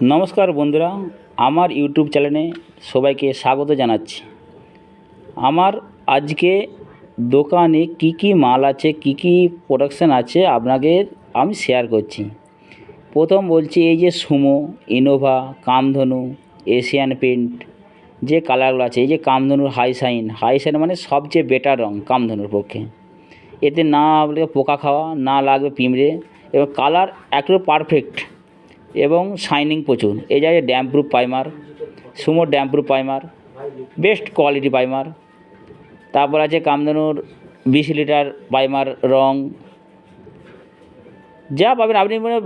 নমস্কার বন্ধুরা, আমার ইউটিউব চ্যানেলে সবাইকে স্বাগত জানাচ্ছি। আমার আজকে দোকানে কি কি মাল আছে, কি কি প্রোডাকশান আছে আপনাকে আমি শেয়ার করছি। প্রথম বলছি, এই যে Sumo, Innova, Kamdhenu, Asian paint যে কালারগুলো আছে, এই যে কামধেনুর হাই শাইন মানে সবচেয়ে বেটার রঙ কামধেনুর পক্ষে। এতে না পোকা খাওয়া, না লাগবে পিঁমড়ে, এবং কালার একেবারে পারফেক্ট এবং শাইনিং প্রচুর। এই যে damp proof primer, Sumo damp proof primer, best quality primer. তারপর আছে কামধেনুর 20 লিটার প্রাইমার রং, যা পাবেন আপনি মানে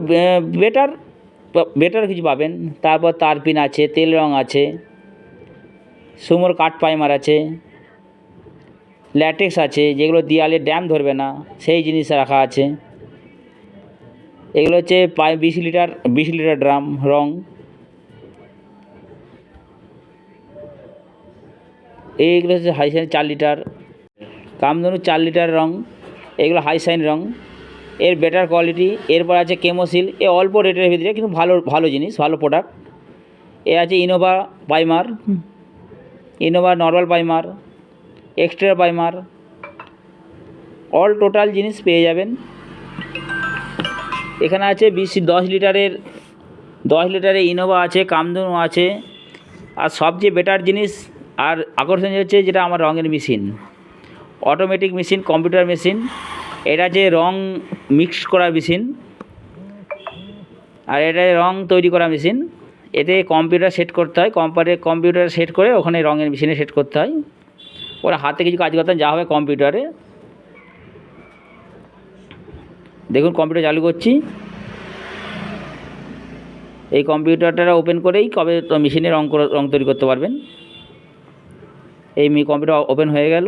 বেটার কিছু পাবেন। তারপর তারপিন আছে, তেল রং আছে, সুমোর কাঠ প্রাইমার আছে, ল্যাটেক্স আছে, যেগুলো দেওয়ালে ড্যাম্প ধরবে না সেই জিনিস রাখা আছে। এগুলো হচ্ছে 20 লিটার ড্রাম রং। এইগুলো হচ্ছে high shine 4 litre, Kamdhenu 4 litre রং, এগুলো হাই শাইন রং, এর বেটার কোয়ালিটি। এরপর আছে কেমোসিল, এ অল্প রেটের ভিতরে কিন্তু ভালো জিনিস, ভালো প্রোডাক্ট। এ আছে Innova primer, Innova normal primer, extra primer, all total জিনিস পেয়ে যাবেন। এখানে আছে 10 লিটারের ইনোভা আছে, কামধেনু আছে। আর সবচেয়ে বেটার জিনিস আর আকর্ষণীয় হচ্ছে যেটা আমার রঙের machine, automatic machine, computer machine. এটা যে রং মিক্স করার মেশিন, আর এটা রং তৈরি করা মেশিন। এতে কম্পিউটার সেট করতে হয়, কম্পিউটার সেট করে ওখানে রঙের মেশিনে সেট করতে হয়। ওরা হাতে কিছু কাজ করতে হয়, যা হবে কম্পিউটারে। দেখুন কম্পিউটার চালু করছি, এই কম্পিউটারটা ওপেন করেই কবে মেশিনে রং তৈরি করতে পারবেন। এই কম্পিউটার ওপেন হয়ে গেল।